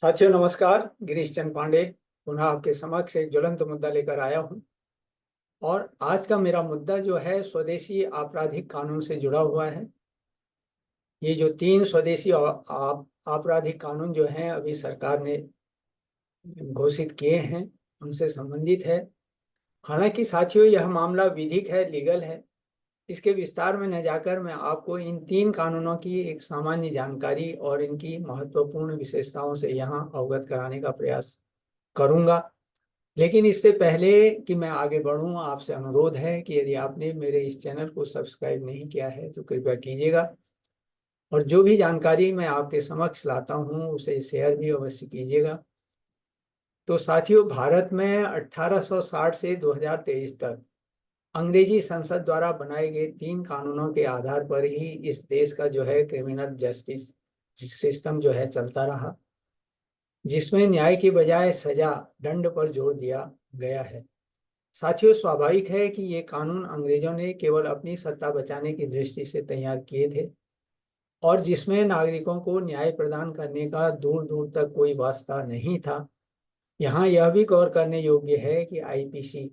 साथियों नमस्कार। गिरीश चंद पांडे पुनः आपके समक्ष एक ज्वलंत मुद्दा लेकर आया हूं। और आज का मेरा मुद्दा जो है स्वदेशी आपराधिक कानून से जुड़ा हुआ है। ये जो तीन स्वदेशी आपराधिक कानून जो हैं अभी सरकार ने घोषित किए हैं उनसे संबंधित है। हालांकि साथियों यह मामला विधिक है, लीगल है। इसके विस्तार में न जाकर मैं आपको इन तीन कानूनों की एक सामान्य जानकारी और इनकी महत्वपूर्ण विशेषताओं से यहाँ अवगत कराने का प्रयास करूंगा। लेकिन इससे पहले कि मैं आगे बढ़ूं, आपसे अनुरोध है कि यदि आपने मेरे इस चैनल को सब्सक्राइब नहीं किया है तो कृपया कीजिएगा। और जो भी जानकारी मैं आपके समक्ष लाता हूं उसे शेयर भी अवश्य कीजिएगा। तो साथियों, भारत में 1860 से 2023 तक अंग्रेजी संसद द्वारा बनाए गए तीन कानूनों के आधार पर ही इस देश का जो है क्रिमिनल जस्टिस सिस्टम जो है चलता रहा, जिसमें न्याय के बजाय सजा, दंड पर जोर दिया गया है। साथियों, स्वाभाविक है कि ये कानून अंग्रेजों ने केवल अपनी सत्ता बचाने की दृष्टि से तैयार किए थे और जिसमें नागरिकों को न्याय प्रदान करने का दूर दूर तक कोई वास्ता नहीं था। यहाँ यह भी गौर करने योग्य है कि आईपीसी,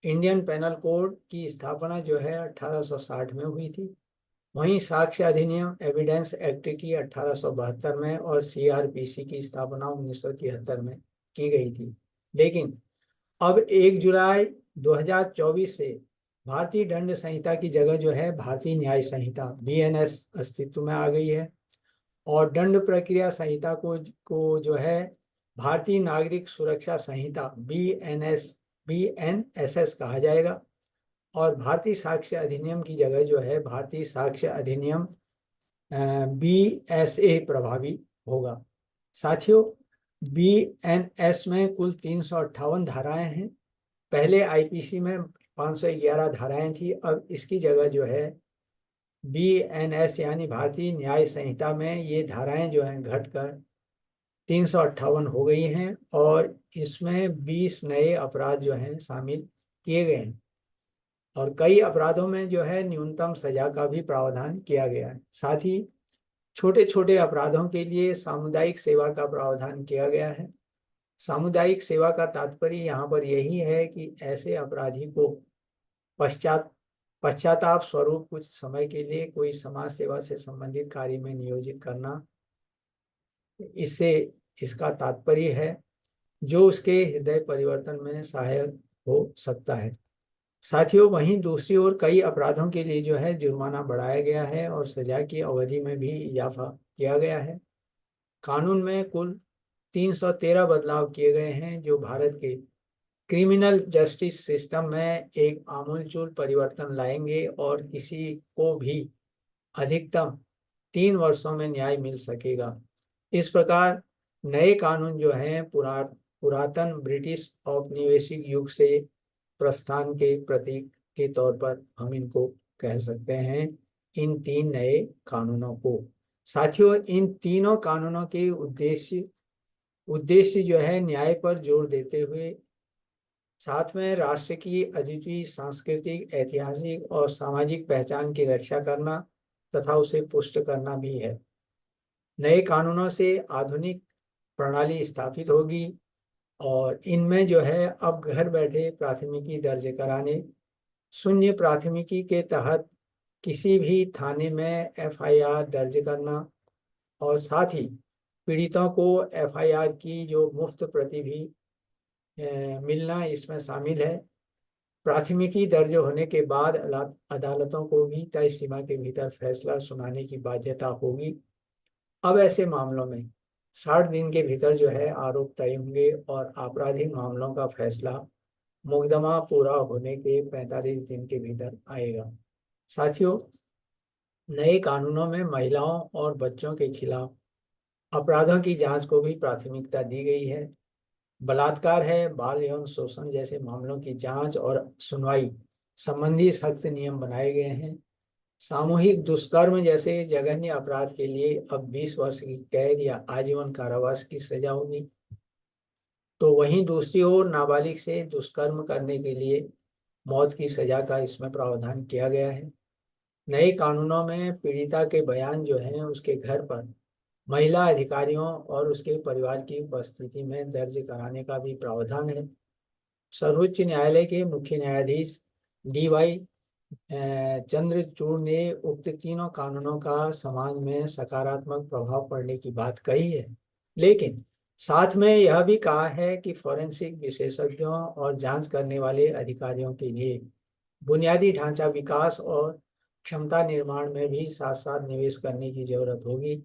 इंडियन पेनल कोड की स्थापना जो है 1860 में हुई थी। वहीं साक्ष्य अधिनियम, एविडेंस एक्ट की 1872 में और सीआरपीसी की स्थापना 1973 में की गई थी। लेकिन अब 1 जुलाई 2024 से भारतीय दंड संहिता की जगह जो है भारतीय न्याय संहिता बीएनएस अस्तित्व में आ गई है। और दंड प्रक्रिया संहिता को जो है भारतीय नागरिक सुरक्षा संहिता बीएनएसएस कहा जाएगा। और भारतीय साक्ष्य अधिनियम की जगह जो है भारतीय साक्ष्य अधिनियम बीएसए प्रभावी होगा। साथियों, बीएनएस में कुल 358 धाराएं हैं। पहले आईपीसी में 511 धाराएं थी। अब इसकी जगह जो है बीएनएस यानी भारतीय न्याय संहिता में ये धाराएं जो हैं घटकर 358 हो गई हैं और इसमें 20 नए अपराध जो हैं शामिल किए गए हैं। और कई अपराधों में जो है न्यूनतम सजा का भी प्रावधान किया गया है। साथ ही छोटे छोटे अपराधों के लिए सामुदायिक सेवा का प्रावधान किया गया है। सामुदायिक सेवा का तात्पर्य यहाँ पर यही है कि ऐसे अपराधी को पश्चाताप स्वरूप कुछ समय के लिए कोई समाज सेवा से संबंधित कार्य में नियोजित करना, इससे इसका तात्पर्य है जो उसके हृदय परिवर्तन में सहायक हो सकता है। साथियों, वहीं दूसरी ओर कई अपराधों के लिए जो है जुर्माना बढ़ाया गया है और सजा की अवधि में भी इजाफा किया गया है। कानून में कुल 313 बदलाव किए गए हैं जो भारत के क्रिमिनल जस्टिस सिस्टम में एक आमूलचूल परिवर्तन लाएंगे और किसी को भी अधिकतम 3 वर्षों में न्याय मिल सकेगा। इस प्रकार नए कानून जो हैं पुरातन ब्रिटिश औपनिवेशिक युग से प्रस्थान के प्रतीक के तौर पर हम इनको कह सकते हैं, इन तीन नए कानूनों को। साथियों, इन तीनों कानूनों के उद्देश्य जो है न्याय पर जोर देते हुए साथ में राष्ट्र की अद्वितीय सांस्कृतिक, ऐतिहासिक और सामाजिक पहचान की रक्षा करना तथा उसे पुष्ट करना भी है। नए कानूनों से आधुनिक प्रणाली स्थापित होगी और इनमें जो है अब घर बैठे प्राथमिकी दर्ज कराने, शून्य प्राथमिकी के तहत किसी भी थाने में एफआईआर दर्ज करना और साथ ही पीड़ितों को एफआईआर की जो मुफ्त प्रति भी मिलना इसमें शामिल है। प्राथमिकी दर्ज होने के बाद अदालतों को भी तय सीमा के भीतर फैसला सुनाने की बाध्यता होगी। अब ऐसे मामलों में 60 दिन के भीतर जो है आरोप तय होंगे और आपराधिक मामलों का फैसला मुकदमा पूरा होने के 45 दिन के भीतर आएगा। साथियों, नए कानूनों में महिलाओं और बच्चों के खिलाफ अपराधों की जांच को भी प्राथमिकता दी गई है। बलात्कार है, बाल यौन शोषण जैसे मामलों की जांच और सुनवाई संबंधी सख्त नियम बनाए गए हैं। सामूहिक दुष्कर्म जैसे जघन्य अपराध के लिए अब 20 वर्ष की कैद या आजीवन कारावास की सजा होगी। तो वहीं दूसरी ओर नाबालिग से दुष्कर्म करने के लिए मौत की सजा का इसमें प्रावधान किया गया है। नए कानूनों में पीड़िता के बयान जो हैं उसके घर पर महिला अधिकारियों और उसके परिवार की उपस्थिति में दर्ज कराने का भी प्रावधान है। सर्वोच्च न्यायालय के मुख्य न्यायाधीश DY चंद्रचूड़ ने उक्त तीनों कानूनों का समाज में सकारात्मक प्रभाव पड़ने की बात कही है, लेकिन साथ में यह भी कहा है कि फोरेंसिक विशेषज्ञों और जांच करने वाले अधिकारियों के लिए बुनियादी ढांचा विकास और क्षमता निर्माण में भी साथ साथ निवेश करने की जरूरत होगी,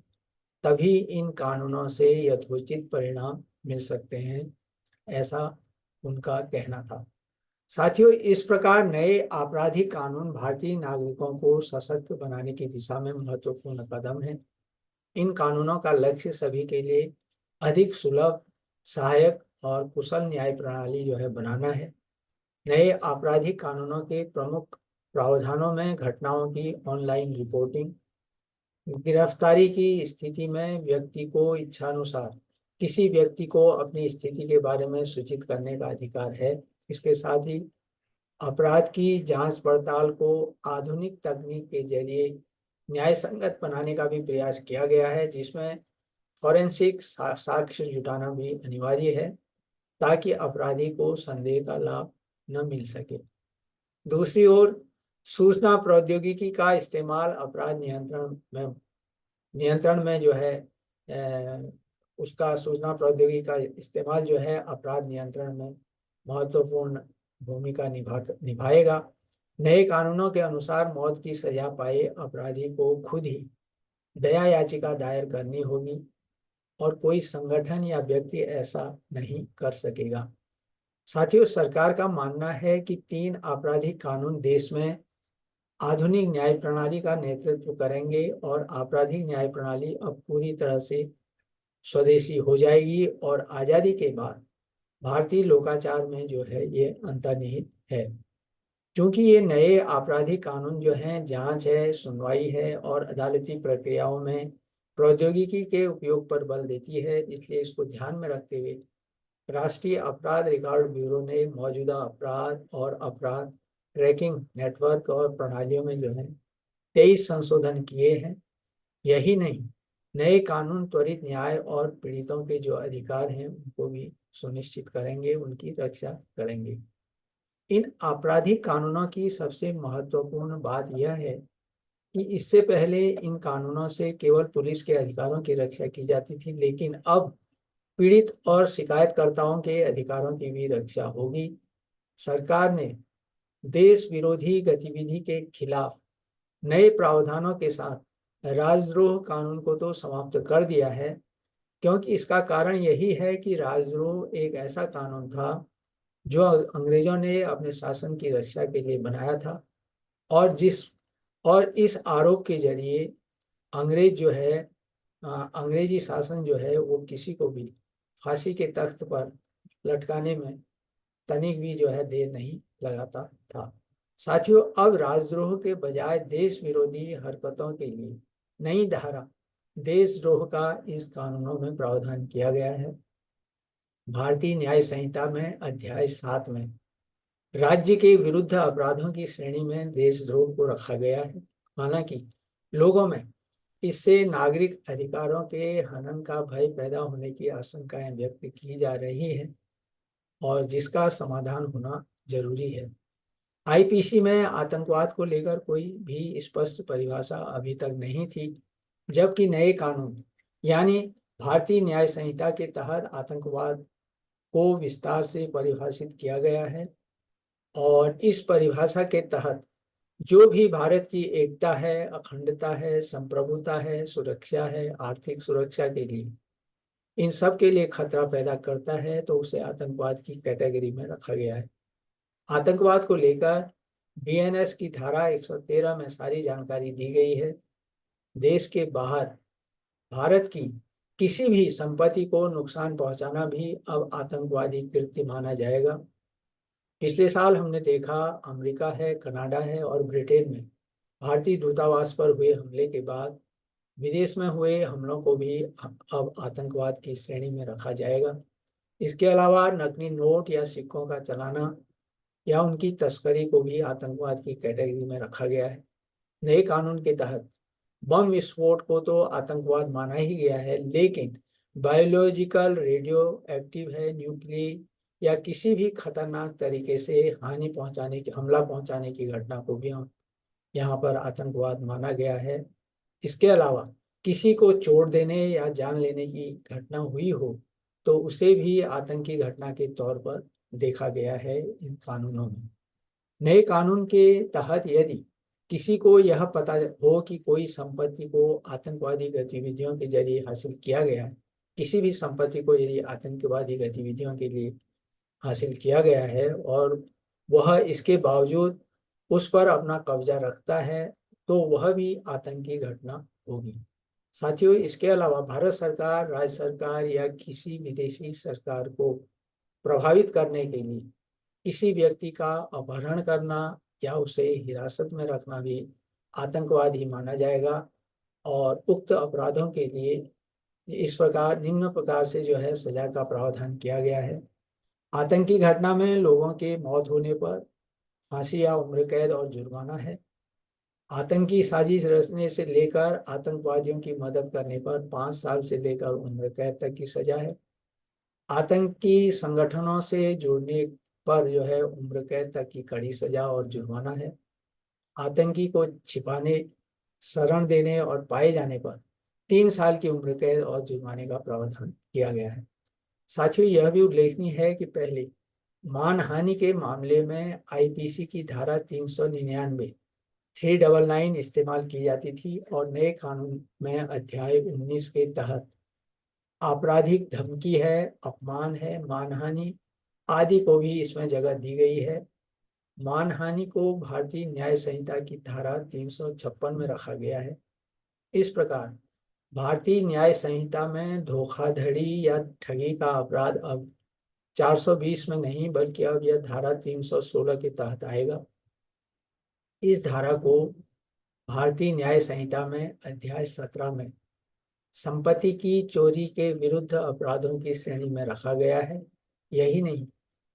तभी इन कानूनों से यथोचित परिणाम मिल सकते हैं, ऐसा उनका कहना था। साथियों, इस प्रकार नए आपराधिक कानून भारतीय नागरिकों को सशक्त बनाने की दिशा में महत्वपूर्ण कदम है। इन कानूनों का लक्ष्य सभी के लिए अधिक सुलभ, सहायक और कुशल न्याय प्रणाली जो है बनाना है। नए आपराधिक कानूनों के प्रमुख प्रावधानों में घटनाओं की ऑनलाइन रिपोर्टिंग, गिरफ्तारी की स्थिति में व्यक्ति को इच्छानुसार किसी व्यक्ति को अपनी स्थिति के बारे में सूचित करने का अधिकार है। इसके साथ ही अपराध की जांच पड़ताल को आधुनिक तकनीक के जरिए न्याय संगत बनाने का भी प्रयास किया गया है, जिसमें फॉरेंसिक साक्ष्य जुटाना भी अनिवार्य है ताकि अपराधी को संदेह का लाभ न मिल सके। दूसरी ओर सूचना प्रौद्योगिकी का इस्तेमाल अपराध नियंत्रण में जो है उसका सूचना प्रौद्योगिकी का इस्तेमाल जो है अपराध नियंत्रण में महत्वपूर्ण भूमिका निभाएगा। नए कानूनों के अनुसार मौत की सजा पाए अपराधी को खुद ही दया याचिका दायर करनी होगी और कोई संगठन या व्यक्ति ऐसा नहीं कर सकेगा। साथियों, सरकार का मानना है कि 3 आपराधिक कानून देश में आधुनिक न्याय प्रणाली का नेतृत्व करेंगे और आपराधिक न्याय प्रणाली अब पूरी तरह से स्वदेशी हो जाएगी और आज़ादी के बाद भारतीय लोकाचार में जो है ये अंतर्निहित है। क्योंकि ये नए आपराधिक कानून जो हैं जांच है, सुनवाई है और अदालती प्रक्रियाओं में प्रौद्योगिकी के उपयोग पर बल देती है, इसलिए इसको ध्यान में रखते हुए राष्ट्रीय अपराध रिकॉर्ड ब्यूरो ने मौजूदा अपराध और अपराध ट्रैकिंग नेटवर्क और प्रणालियों में जो है 23 संशोधन किए हैं। यही नहीं, नए कानून त्वरित न्याय और पीड़ितों के जो अधिकार हैं उनको भी सुनिश्चित करेंगे, उनकी रक्षा करेंगे। इन आपराधिक कानूनों की सबसे महत्वपूर्ण बात यह है कि इससे पहले इन कानूनों से केवल पुलिस के अधिकारों की रक्षा की जाती थी, लेकिन अब पीड़ित और शिकायतकर्ताओं के अधिकारों की भी रक्षा होगी। सरकार ने देश विरोधी गतिविधि के खिलाफ नए प्रावधानों के साथ राजद्रोह कानून को तो समाप्त कर दिया है, क्योंकि इसका कारण यही है कि राजद्रोह एक ऐसा कानून था जो अंग्रेजों ने अपने शासन की रक्षा के लिए बनाया था और इस आरोप के जरिए अंग्रेज जो है अंग्रेजी शासन जो है वो किसी को भी फांसी के तख्त पर लटकाने में तनिक भी जो है देर नहीं लगाता था। साथियों, अब राजद्रोह के बजाय देश विरोधी हरकतों के लिए नई धारा देशद्रोह का इस कानूनों में प्रावधान किया गया है। भारतीय न्याय संहिता में अध्याय 7 में राज्य के विरुद्ध अपराधों की श्रेणी में देशद्रोह को रखा गया है। हालांकि लोगों में इससे नागरिक अधिकारों के हनन का भय पैदा होने की आशंकाएं व्यक्त की जा रही है और जिसका समाधान होना जरूरी है। IPC में आतंकवाद को लेकर कोई भी स्पष्ट परिभाषा अभी तक नहीं थी, जबकि नए कानून यानी भारतीय न्याय संहिता के तहत आतंकवाद को विस्तार से परिभाषित किया गया है और इस परिभाषा के तहत जो भी भारत की एकता है, अखंडता है, संप्रभुता है, सुरक्षा है, आर्थिक सुरक्षा के लिए इन सब के लिए खतरा पैदा करता है तो उसे आतंकवाद की कैटेगरी में रखा गया है। आतंकवाद को लेकर BNS की धारा 113 में सारी जानकारी दी गई है। देश के बाहर भारत की किसी भी संपत्ति को नुकसान पहुंचाना भी अब आतंकवादी कृत्य माना जाएगा। पिछले साल हमने देखा अमेरिका है, कनाडा है और ब्रिटेन में भारतीय दूतावास पर हुए हमले के बाद विदेश में हुए हमलों को भी अब आतंकवाद की श्रेणी में रखा जाएगा। इसके अलावा नकली नोट या सिक्कों का चलाना या उनकी तस्करी को भी आतंकवाद की कैटेगरी में रखा गया है। नए कानून के तहत बम विस्फोट को तो आतंकवाद माना ही गया है, लेकिन बायोलॉजिकल, रेडियो एक्टिव है, न्यूक्लियर या किसी भी खतरनाक तरीके से हानि पहुंचाने की, हमला पहुंचाने की घटना को भी हम यहाँ पर आतंकवाद माना गया है। इसके अलावा किसी को चोट देने या जान लेने की घटना हुई हो तो उसे भी आतंकी घटना के तौर पर देखा गया है इन कानूनों में। नए कानून के तहत यदि किसी को यह पता हो कि कोई संपत्ति को आतंकवादी गतिविधियों के जरिए हासिल किया गया है, किसी भी संपत्ति को यदि आतंकवादी गतिविधियों के लिए हासिल किया गया है और वह इसके बावजूद उस पर अपना कब्जा रखता है, तो वह भी आतंकी घटना होगी। साथियों, इसके अलावा भारत सरकार, राज्य सरकार या किसी विदेशी सरकार को प्रभावित करने के लिए किसी व्यक्ति का अपहरण करना या उसे हिरासत में रखना भी आतंकवाद ही माना जाएगा। और उक्त अपराधों के लिए इस प्रकार निम्न प्रकार से जो है सजा का प्रावधान किया गया है। आतंकी घटना में लोगों के मौत होने पर फांसी या उम्र कैद और जुर्माना है। आतंकी साजिश रचने से लेकर आतंकवादियों की मदद करने पर 5 साल से लेकर उम्र कैद तक की सजा है। आतंकी संगठनों से जुड़ने पर जो है उम्र कैद तक की कड़ी सजा और जुर्माना है। आतंकी को छिपाने, शरण देने और पाए जाने पर 3 साल की उम्र कैद और जुर्माने का प्रावधान किया गया है। साथियों, यह भी उल्लेखनीय है कि पहले मानहानि के मामले में आईपीसी की धारा 399 399 इस्तेमाल की जाती थी और नए कानून में अध्याय 19 के तहत आपराधिक धमकी है, अपमान है, मानहानि आदि को भी इसमें जगह दी गई है। मानहानि को भारतीय न्याय संहिता की धारा 356 में रखा गया है। इस प्रकार भारतीय न्याय संहिता में धोखाधड़ी या ठगी का अपराध अब 420 में नहीं बल्कि अब यह धारा 316 के तहत आएगा। इस धारा को भारतीय न्याय संहिता में अध्याय 17 में संपत्ति की चोरी के विरुद्ध अपराधों की श्रेणी में रखा गया है। यही नहीं,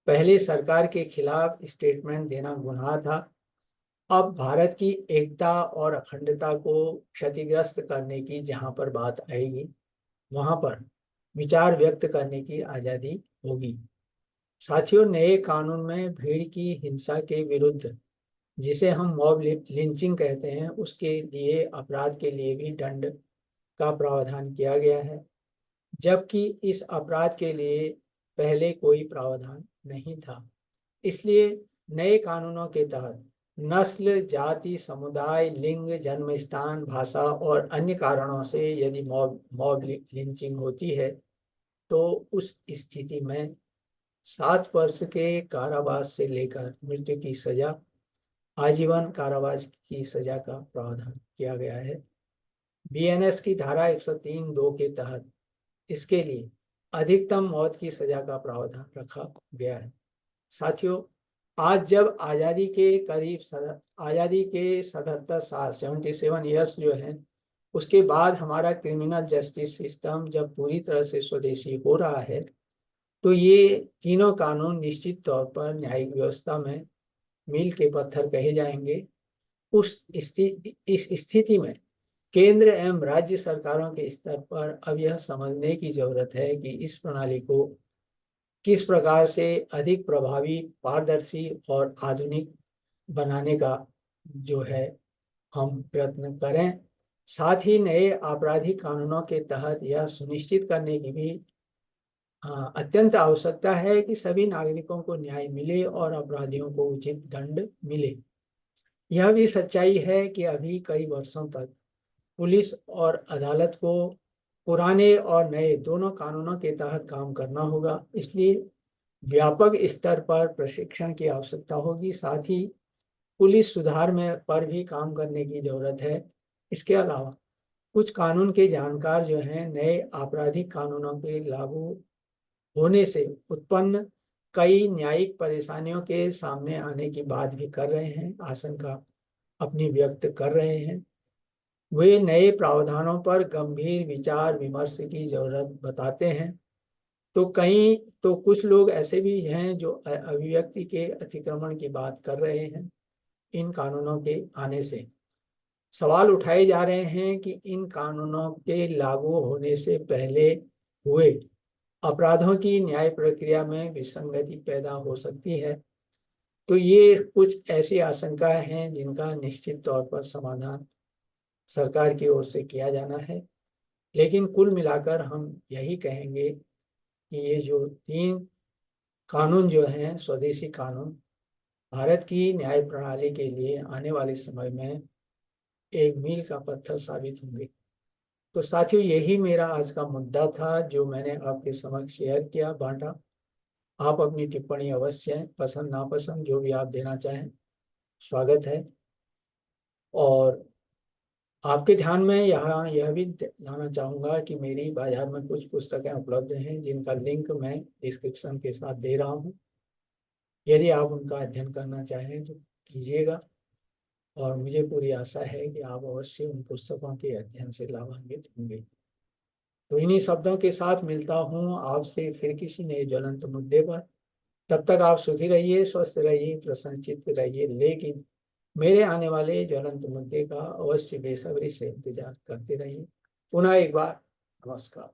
पहले सरकार के खिलाफ स्टेटमेंट देना गुनाह था, अब भारत की एकता और अखंडता को क्षतिग्रस्त करने की जहां पर बात आएगी वहां पर विचार व्यक्त करने की आज़ादी होगी। साथियों, नए कानून में भीड़ की हिंसा के विरुद्ध, जिसे हम मॉब लिंचिंग कहते हैं, उसके लिए अपराध के लिए भी दंड का प्रावधान किया गया है, जबकि इस अपराध के लिए पहले कोई प्रावधान नहीं था। इसलिए नए कानूनों के तहत नस्ल, जाति, समुदाय, लिंग, जन्म स्थान, भाषा और अन्य कारणों से यदि मॉब लिंचिंग होती है तो उस स्थिति में 7 वर्ष के कारावास से लेकर मृत्यु की सजा, आजीवन कारावास की सजा का प्रावधान किया गया है। बीएनएस की धारा 103(2) के तहत इसके लिए अधिकतम मौत की सजा का प्रावधान रखा गया है। साथियों, आज जब आज़ादी के 77 साल 77 ईयर्स जो हैं, उसके बाद हमारा क्रिमिनल जस्टिस सिस्टम जब पूरी तरह से स्वदेशी हो रहा है, तो ये तीनों कानून निश्चित तौर पर न्यायिक व्यवस्था में मील के पत्थर कहे जाएंगे। इस स्थिति में केंद्र एवं राज्य सरकारों के स्तर पर अब यह समझने की जरूरत है कि इस प्रणाली को किस प्रकार से अधिक प्रभावी, पारदर्शी और आधुनिक बनाने का जो है हम प्रयत्न करें। साथ ही नए आपराधिक कानूनों के तहत यह सुनिश्चित करने की भी अत्यंत आवश्यकता है कि सभी नागरिकों को न्याय मिले और अपराधियों को उचित दंड मिले। यह भी सच्चाई है कि अभी कई वर्षों तक पुलिस और अदालत को पुराने और नए दोनों कानूनों के तहत काम करना होगा, इसलिए व्यापक स्तर पर प्रशिक्षण की आवश्यकता होगी। साथ ही पुलिस सुधार में पर भी काम करने की जरूरत है। इसके अलावा कुछ कानून के जानकार जो हैं, नए आपराधिक कानूनों के लागू होने से उत्पन्न कई न्यायिक परेशानियों के सामने आने की बात भी कर रहे हैं, आशंका अपनी व्यक्त कर रहे हैं। वे नए प्रावधानों पर गंभीर विचार विमर्श की जरूरत बताते हैं। तो कुछ लोग ऐसे भी हैं जो अभिव्यक्ति के अतिक्रमण की बात कर रहे हैं इन कानूनों के आने से। सवाल उठाए जा रहे हैं कि इन कानूनों के लागू होने से पहले हुए अपराधों की न्याय प्रक्रिया में विसंगति पैदा हो सकती है। तो ये कुछ ऐसी आशंकाएं हैं जिनका निश्चित तौर पर समाधान सरकार की ओर से किया जाना है। लेकिन कुल मिलाकर हम यही कहेंगे कि ये जो 3 कानून जो हैं, स्वदेशी कानून, भारत की न्याय प्रणाली के लिए आने वाले समय में एक मील का पत्थर साबित होंगे। तो साथियों, यही मेरा आज का मुद्दा था जो मैंने आपके समक्ष शेयर किया, बांटा। आप अपनी टिप्पणी अवश्य, पसंद नापसंद जो भी आप देना चाहें, स्वागत है। और आपके ध्यान में यहाँ यह भी लाना चाहूँगा कि मेरी बाजार में कुछ पुस्तकें उपलब्ध हैं जिनका लिंक मैं डिस्क्रिप्शन के साथ दे रहा हूँ। यदि आप उनका अध्ययन करना चाहें तो कीजिएगा, और मुझे पूरी आशा है कि आप अवश्य उन पुस्तकों के अध्ययन से लाभान्वित होंगे। तो इन्हीं शब्दों के साथ मिलता हूँ आपसे फिर किसी नए ज्वलंत मुद्दे पर। तब तक आप सुखी रहिए, स्वस्थ रहिए, प्रसन्नचित्त रहिए, लेकिन मेरे आने वाले ज्वलंत मुद्दे का अवश्य बेसब्री से इंतजार करते रहिए। पुनः एक बार नमस्कार।